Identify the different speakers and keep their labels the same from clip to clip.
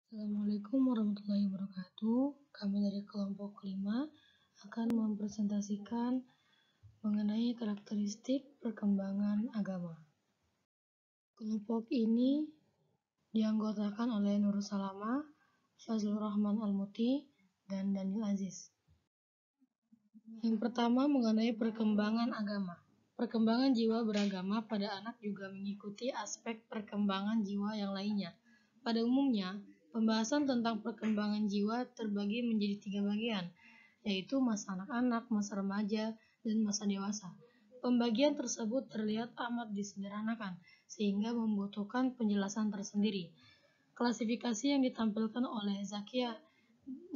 Speaker 1: Assalamualaikum warahmatullahi wabarakatuh. Kami dari kelompok 5 akan mempresentasikan mengenai karakteristik perkembangan agama. Kelompok ini dianggotakan oleh Nurul Salama, Fazlur Rahman Al-Muti, dan Daniel Aziz. Yang pertama mengenai perkembangan agama. Perkembangan jiwa beragama pada anak juga mengikuti aspek perkembangan jiwa yang lainnya. Pada umumnya, pembahasan tentang perkembangan jiwa terbagi menjadi 3 bagian, yaitu masa anak-anak, masa remaja, dan masa dewasa. Pembagian tersebut terlihat amat disederhanakan, sehingga membutuhkan penjelasan tersendiri. Klasifikasi yang ditampilkan oleh Zakia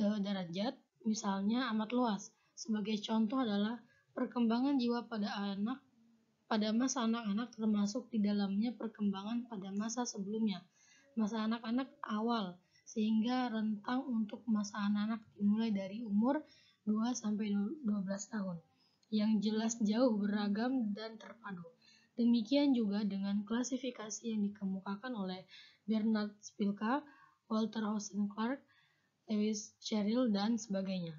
Speaker 1: Darajat misalnya amat luas. Sebagai contoh adalah perkembangan jiwa pada masa anak-anak termasuk di dalamnya perkembangan pada masa sebelumnya, masa anak-anak awal, sehingga rentang untuk masa anak-anak dimulai dari umur 2-12 tahun, yang jelas jauh beragam dan terpadu. Demikian juga dengan klasifikasi yang dikemukakan oleh Bernard Spilka, Walter Howson Clark, Lewis Carroll, dan sebagainya.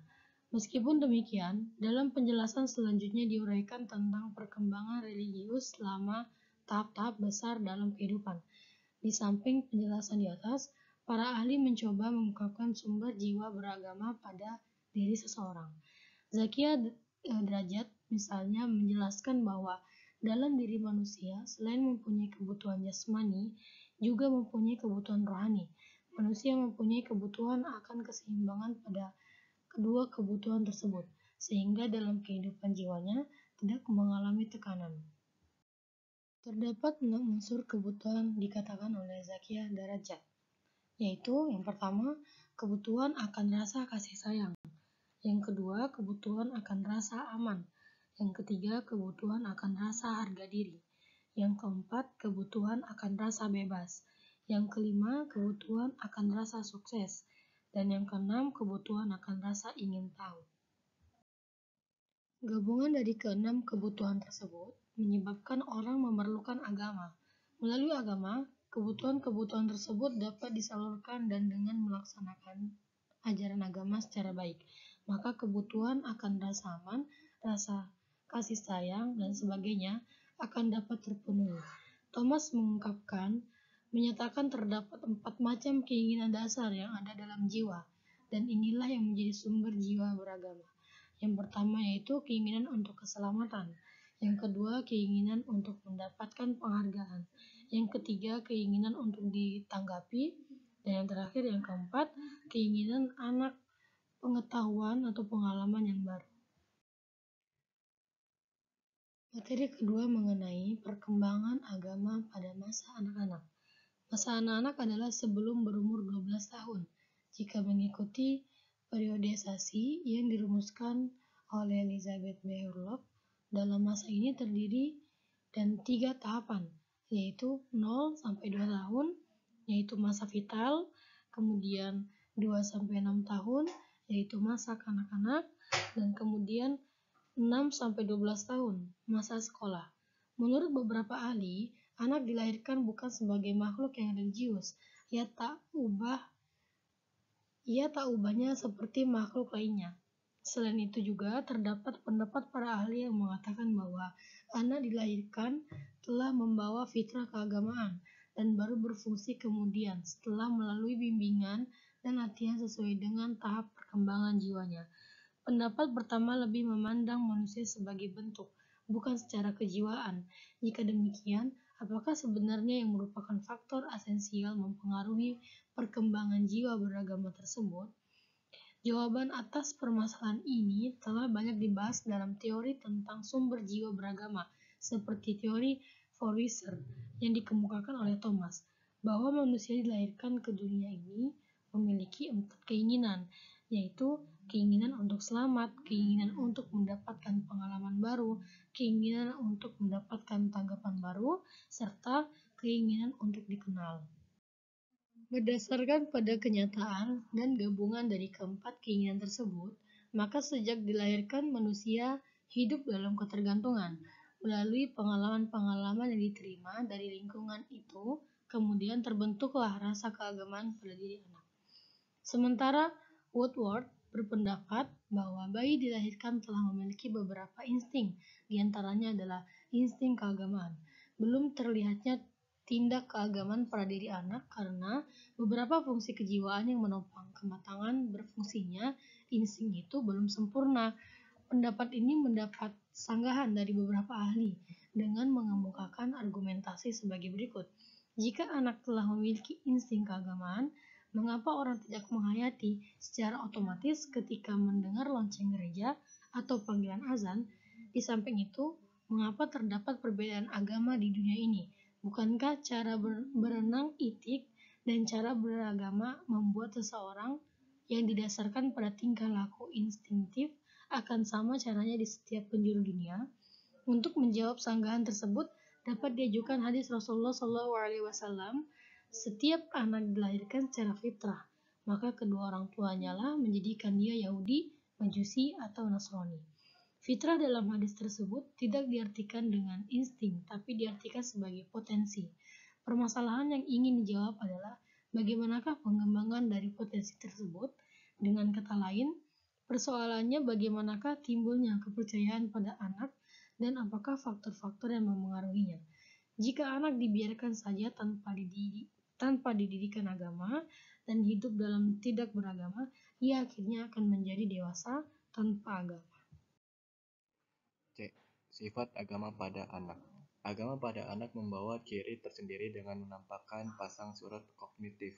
Speaker 1: Meskipun demikian, dalam penjelasan selanjutnya diuraikan tentang perkembangan religius selama tahap-tahap besar dalam kehidupan. Di samping penjelasan di atas, para ahli mencoba mengungkapkan sumber jiwa beragama pada diri seseorang. Zakia Derajat misalnya menjelaskan bahwa dalam diri manusia, selain mempunyai kebutuhan jasmani, juga mempunyai kebutuhan rohani. Manusia mempunyai kebutuhan akan keseimbangan pada kedua kebutuhan tersebut, sehingga dalam kehidupan jiwanya tidak mengalami tekanan. Terdapat 6 unsur kebutuhan dikatakan oleh Zakia Darajat, yaitu yang pertama, kebutuhan akan rasa kasih sayang. Yang kedua, kebutuhan akan rasa aman. Yang ketiga, kebutuhan akan rasa harga diri. Yang keempat, kebutuhan akan rasa bebas. Yang kelima, kebutuhan akan rasa sukses. Dan yang keenam, kebutuhan akan rasa ingin tahu. Gabungan dari keenam kebutuhan tersebut menyebabkan orang memerlukan agama. Melalui agama, kebutuhan-kebutuhan tersebut dapat disalurkan dan dengan melaksanakan ajaran agama secara baik, maka kebutuhan akan rasa aman, rasa kasih sayang, dan sebagainya akan dapat terpenuhi. Thomas menyatakan terdapat 4 macam keinginan dasar yang ada dalam jiwa, dan inilah yang menjadi sumber jiwa beragama. Yang pertama yaitu keinginan untuk keselamatan. Yang kedua, keinginan untuk mendapatkan penghargaan. Yang ketiga, keinginan untuk ditanggapi. Dan yang terakhir, yang keempat, keinginan anak pengetahuan atau pengalaman yang baru. Materi kedua mengenai perkembangan agama pada masa anak-anak. Masa anak-anak adalah sebelum berumur 12 tahun. Jika mengikuti periodisasi yang dirumuskan oleh Elizabeth B. Hurlock, dalam masa ini terdiri dan 3 tahapan, yaitu 0-2 tahun, yaitu masa vital, kemudian 2-6 tahun, yaitu masa kanak-kanak, dan kemudian 6-12 tahun, masa sekolah. Menurut beberapa ahli, anak dilahirkan bukan sebagai makhluk yang religius. Ia tak ubahnya seperti makhluk lainnya. Selain itu juga terdapat pendapat para ahli yang mengatakan bahwa anak dilahirkan telah membawa fitrah keagamaan dan baru berfungsi kemudian setelah melalui bimbingan dan latihan sesuai dengan tahap perkembangan jiwanya. Pendapat pertama lebih memandang manusia sebagai bentuk, bukan secara kejiwaan. Jika demikian, apakah sebenarnya yang merupakan faktor esensial mempengaruhi perkembangan jiwa beragama tersebut? Jawaban atas permasalahan ini telah banyak dibahas dalam teori tentang sumber jiwa beragama, seperti teori Fourier yang dikemukakan oleh Thomas, bahwa manusia dilahirkan ke dunia ini memiliki 4 keinginan, yaitu keinginan untuk selamat, keinginan untuk mendapatkan pengalaman baru, keinginan untuk mendapatkan tanggapan baru, serta keinginan untuk dikenal. Berdasarkan pada kenyataan dan gabungan dari keempat keinginan tersebut, maka sejak dilahirkan manusia hidup dalam ketergantungan. Melalui pengalaman-pengalaman yang diterima dari lingkungan itu, kemudian terbentuklah rasa keagamaan pada diri anak. Sementara Woodward berpendapat bahwa bayi dilahirkan telah memiliki beberapa insting, diantaranya adalah insting keagamaan. Belum terlihatnya tindak keagamaan pada diri anak karena beberapa fungsi kejiwaan yang menopang kematangan berfungsinya insting itu belum sempurna. Pendapat ini mendapat sanggahan dari beberapa ahli dengan mengemukakan argumentasi sebagai berikut. Jika anak telah memiliki insting keagamaan, mengapa orang tidak menghayati secara otomatis ketika mendengar lonceng gereja atau panggilan azan? Di samping itu, mengapa terdapat perbedaan agama di dunia ini? Bukankah cara berenang etik dan cara beragama membuat seseorang yang didasarkan pada tingkah laku instingtif akan sama caranya di setiap penjuru dunia? Untuk menjawab sanggahan tersebut, dapat diajukan hadis Rasulullah SAW, setiap anak dilahirkan secara fitrah, maka kedua orang tuanya lah menjadikan dia Yahudi, Majusi, atau Nasrani. Fitrah dalam hadis tersebut tidak diartikan dengan insting, tapi diartikan sebagai potensi. Permasalahan yang ingin dijawab adalah bagaimanakah pengembangan dari potensi tersebut? Dengan kata lain, persoalannya bagaimanakah timbulnya kepercayaan pada anak dan apakah faktor-faktor yang memengaruhinya. Jika anak dibiarkan saja tanpa dididikan agama dan hidup dalam tidak beragama, ia akhirnya akan menjadi dewasa tanpa agama.
Speaker 2: C. Sifat agama pada anak. Agama pada anak membawa ciri tersendiri dengan menampakkan pasang surut kognitif,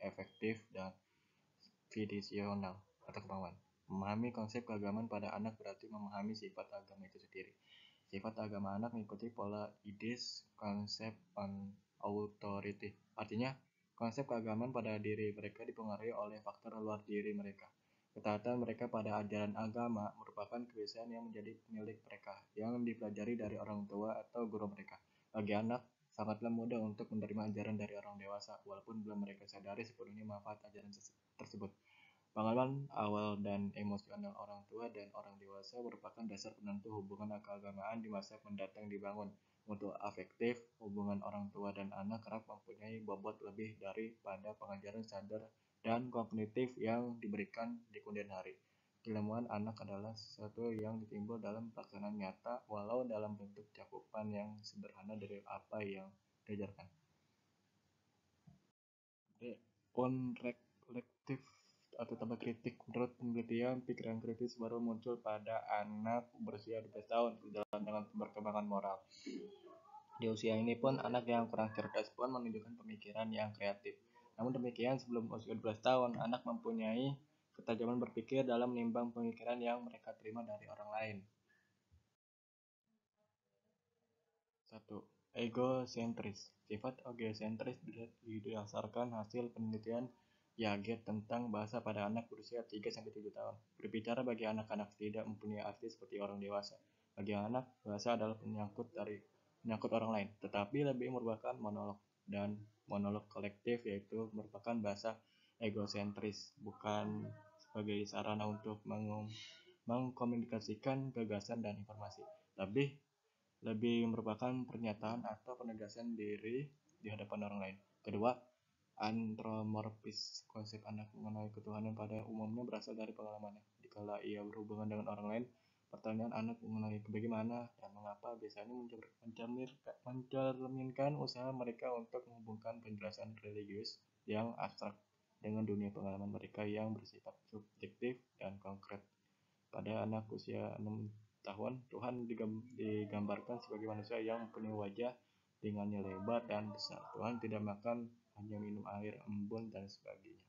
Speaker 2: efektif, dan fidusional atau kemauan. Memahami konsep keagamaan pada anak berarti memahami sifat agama itu sendiri. Sifat agama anak mengikuti pola IDES, konsep on authority. Artinya, konsep keagamaan pada diri mereka dipengaruhi oleh faktor luar diri mereka. Ketaatan mereka pada ajaran agama merupakan kebiasaan yang menjadi milik mereka, yang dipelajari dari orang tua atau guru mereka. Bagi anak, sangatlah mudah untuk menerima ajaran dari orang dewasa, walaupun belum mereka sadari sepenuhnya manfaat ajaran tersebut. Pengalaman awal dan emosional orang tua dan orang dewasa merupakan dasar penentu hubungan keagamaan di masa mendatang dibangun. Untuk afektif, hubungan orang tua dan anak kerap mempunyai bobot lebih daripada pengajaran sadar dan kognitif yang diberikan di kemudian hari. Keilmuan anak adalah sesuatu yang timbul dalam pelaksanaan nyata, walau dalam bentuk cakupan yang sederhana dari apa yang diajarkan. Unreflective atau tambah kritik. Menurut penelitian, pikiran kritis baru muncul pada anak berusia 12 tahun sejalan dengan perkembangan moral. Di usia ini pun anak yang kurang cerdas pun menunjukkan pemikiran yang kreatif. Namun demikian, sebelum usia 12 tahun, anak mempunyai ketajaman berpikir dalam menimbang pemikiran yang mereka terima dari orang lain. 1. Egosentris. Sifat egosentris didasarkan hasil penelitian Piaget tentang bahasa pada anak berusia 3-7 tahun. Berbicara bagi anak-anak tidak mempunyai arti seperti orang dewasa. Bagi anak, bahasa adalah menyangkut orang lain, tetapi lebih merupakan monolog dan monolog kolektif, yaitu merupakan bahasa egosentris, bukan sebagai sarana untuk mengkomunikasikan gagasan dan informasi. Lebih merupakan pernyataan atau penegasan diri di hadapan orang lain. Kedua, anthropomorphis. Konsep anak mengenai ketuhanan pada umumnya berasal dari pengalamannya. Dikala ia berhubungan dengan orang lain, pertanyaan anak mengenai bagaimana dan mengapa biasanya mencerminkan usaha mereka untuk menghubungkan penjelasan religius yang abstrak dengan dunia pengalaman mereka yang bersifat subjektif dan konkret. Pada anak usia 6 tahun, Tuhan digambarkan sebagai manusia yang mempunyai wajah dengannya lebar dan besar. Tuhan tidak makan, hanya minum air embun dan sebagainya.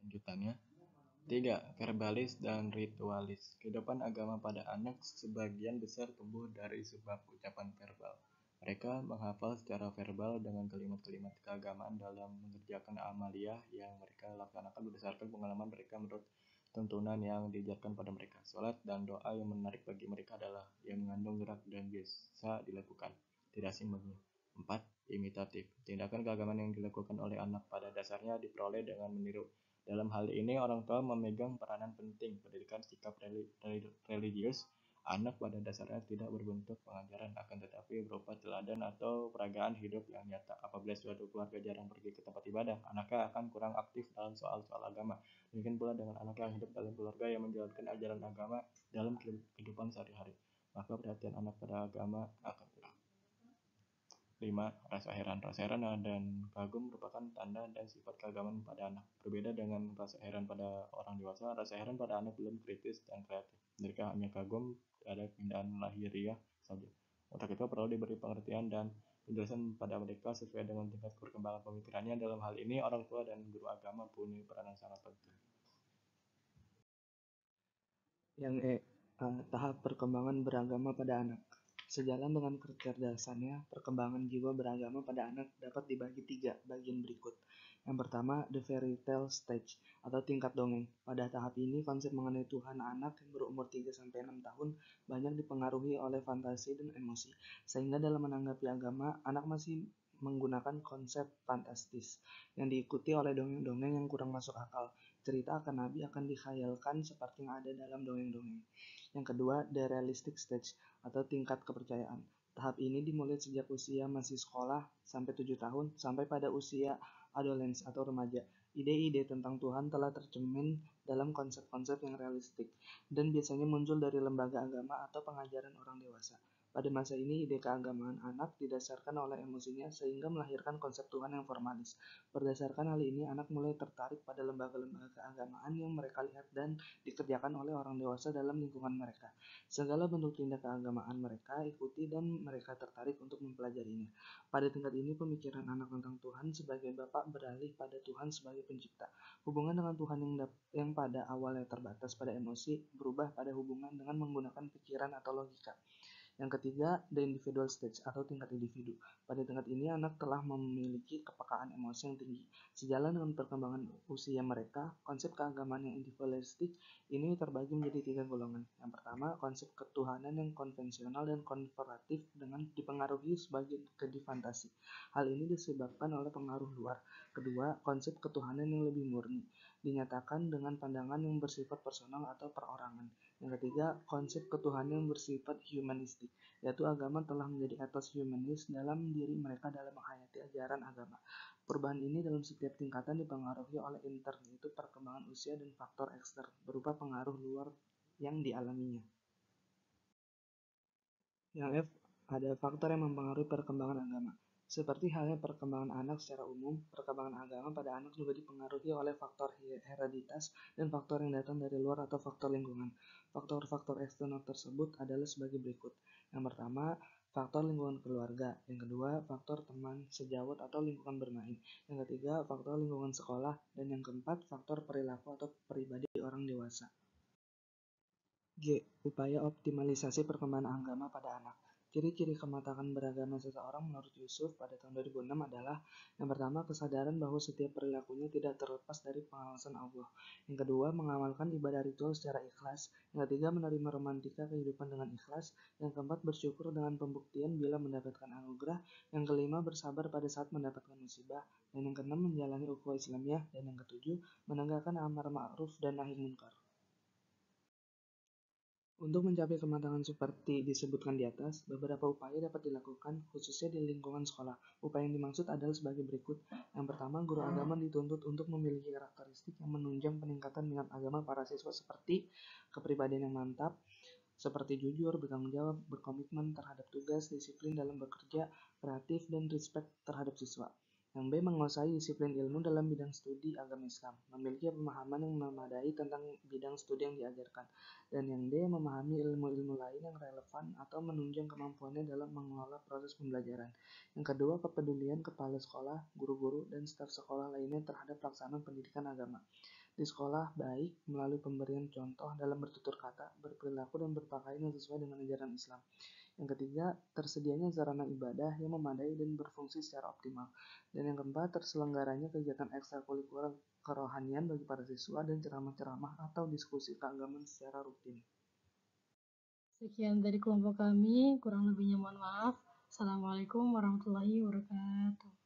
Speaker 2: Lanjutannya. 3. Verbalis dan ritualis. Kehidupan agama pada anak sebagian besar tumbuh dari sebab ucapan verbal. Mereka menghafal secara verbal dengan kalimat-kalimat keagamaan dalam mengerjakan amalia yang mereka laksanakan berdasarkan pengalaman mereka menurut tuntunan yang diajarkan pada mereka. Salat dan doa yang menarik bagi mereka adalah yang mengandung gerak dan biasa dilakukan, tidak asing baginya. 4. Imitatif. Tindakan keagamaan yang dilakukan oleh anak pada dasarnya diperoleh dengan meniru. Dalam hal ini, orang tua memegang peranan penting. Pendidikan sikap religius Anak pada dasarnya tidak berbentuk pengajaran, akan tetapi berupa teladan atau peragaan hidup yang nyata. Apabila suatu keluarga jarang pergi ke tempat ibadah, anaknya akan kurang aktif dalam soal-soal agama. Demikian pula dengan anak yang hidup dalam keluarga yang menjalankan ajaran agama dalam kehidupan sehari-hari, maka perhatian anak pada agama akan kurang. 5. Rasa heran. Rasa heran dan kagum merupakan tanda dan sifat keagamaan pada anak. Berbeda dengan rasa heran pada orang dewasa, rasa heran pada anak belum kritis dan kreatif. Mereka hanya kagum ada keindahan lahiriah saja. Untuk itu perlu diberi pengertian dan penjelasan pada mereka sesuai dengan tingkat perkembangan pemikirannya. Dalam hal ini, orang tua dan guru agama punya peran yang sangat penting.
Speaker 3: Yang tahap perkembangan beragama pada anak. Sejalan dengan kecerdasannya, perkembangan jiwa beragama pada anak dapat dibagi 3 bagian berikut. Yang pertama, the fairy tale stage atau tingkat dongeng. Pada tahap ini, konsep mengenai Tuhan anak yang berumur 3-6 tahun banyak dipengaruhi oleh fantasi dan emosi, sehingga dalam menanggapi agama, anak masih menggunakan konsep fantastis yang diikuti oleh dongeng-dongeng yang kurang masuk akal. Cerita akan nabi akan dikhayalkan seperti yang ada dalam dongeng-dongeng. Yang kedua, the realistic stage atau tingkat kepercayaan. Tahap ini dimulai sejak usia masih sekolah sampai 7 tahun sampai pada usia adolescence atau remaja. Ide-ide tentang Tuhan telah tercermin dalam konsep-konsep yang realistik dan biasanya muncul dari lembaga agama atau pengajaran orang dewasa. Pada masa ini, ide keagamaan anak didasarkan oleh emosinya sehingga melahirkan konsep Tuhan yang formalis. Berdasarkan hal ini, anak mulai tertarik pada lembaga-lembaga keagamaan yang mereka lihat dan dikerjakan oleh orang dewasa dalam lingkungan mereka. Segala bentuk tindak keagamaan mereka ikuti dan mereka tertarik untuk mempelajarinya. Pada tingkat ini, pemikiran anak tentang Tuhan sebagai Bapa beralih pada Tuhan sebagai pencipta. Hubungan dengan Tuhan yang pada awalnya terbatas pada emosi berubah pada hubungan dengan menggunakan pikiran atau logika. Yang ketiga, the individual stage atau tingkat individu. Pada tingkat ini, anak telah memiliki kepekaan emosi yang tinggi. Sejalan dengan perkembangan usia mereka, konsep keagamaan yang individualistik ini terbagi menjadi 3 golongan. Yang pertama, konsep ketuhanan yang konvensional dan konservatif dengan dipengaruhi sebagian ke fantasi. Hal ini disebabkan oleh pengaruh luar. Kedua, konsep ketuhanan yang lebih murni, dinyatakan dengan pandangan yang bersifat personal atau perorangan. Yang ketiga, konsep ketuhanan yang bersifat humanistik, yaitu agama telah menjadi etos humanis dalam diri mereka dalam menghayati ajaran agama. Perubahan ini dalam setiap tingkatan dipengaruhi oleh intern, yaitu perkembangan usia, dan faktor ekstern, berupa pengaruh luar yang dialaminya. Yang F, ada faktor yang mempengaruhi perkembangan agama. Seperti halnya perkembangan anak secara umum, perkembangan agama pada anak juga dipengaruhi oleh faktor hereditas dan faktor yang datang dari luar atau faktor lingkungan. Faktor-faktor eksternal tersebut adalah sebagai berikut. Yang pertama, faktor lingkungan keluarga. Yang kedua, faktor teman, sejawat atau lingkungan bermain. Yang ketiga, faktor lingkungan sekolah. Dan yang keempat, faktor perilaku atau pribadi orang dewasa. G. Upaya optimalisasi perkembangan agama pada anak. Ciri-ciri kematangan beragama seseorang menurut Yusuf pada tahun 2006 adalah: yang pertama, kesadaran bahwa setiap perilakunya tidak terlepas dari pengawasan Allah. Yang kedua, mengamalkan ibadah ritual secara ikhlas. Yang ketiga, menerima romantika kehidupan dengan ikhlas. Yang keempat, bersyukur dengan pembuktian bila mendapatkan anugerah. Yang kelima, bersabar pada saat mendapatkan musibah. Dan yang keenam, menjalani ukhuwah Islamiyah. Dan yang ketujuh, menegakkan amar ma'ruf dan nahi munkar. Untuk mencapai kematangan seperti disebutkan di atas, beberapa upaya dapat dilakukan, khususnya di lingkungan sekolah. Upaya yang dimaksud adalah sebagai berikut. Yang pertama, guru agama dituntut untuk memiliki karakteristik yang menunjang peningkatan minat agama para siswa seperti kepribadian yang mantap, seperti jujur, bertanggung jawab, berkomitmen terhadap tugas, disiplin dalam bekerja, kreatif, dan respect terhadap siswa. Yang B, menguasai disiplin ilmu dalam bidang studi agama Islam, memiliki pemahaman yang memadai tentang bidang studi yang diajarkan. Dan yang D, memahami ilmu-ilmu lain yang relevan atau menunjang kemampuannya dalam mengelola proses pembelajaran. Yang kedua, kepedulian kepala sekolah, guru-guru, dan staf sekolah lainnya terhadap pelaksanaan pendidikan agama di sekolah, baik melalui pemberian contoh dalam bertutur kata, berperilaku, dan berpakaian yang sesuai dengan ajaran Islam. Yang ketiga, tersedianya sarana ibadah yang memadai dan berfungsi secara optimal. Dan yang keempat, terselenggaranya kegiatan ekstrakurikuler kerohanian bagi para siswa dan ceramah-ceramah atau diskusi keagamaan secara rutin.
Speaker 1: Sekian dari kelompok kami, kurang lebihnya mohon maaf. Assalamualaikum warahmatullahi wabarakatuh.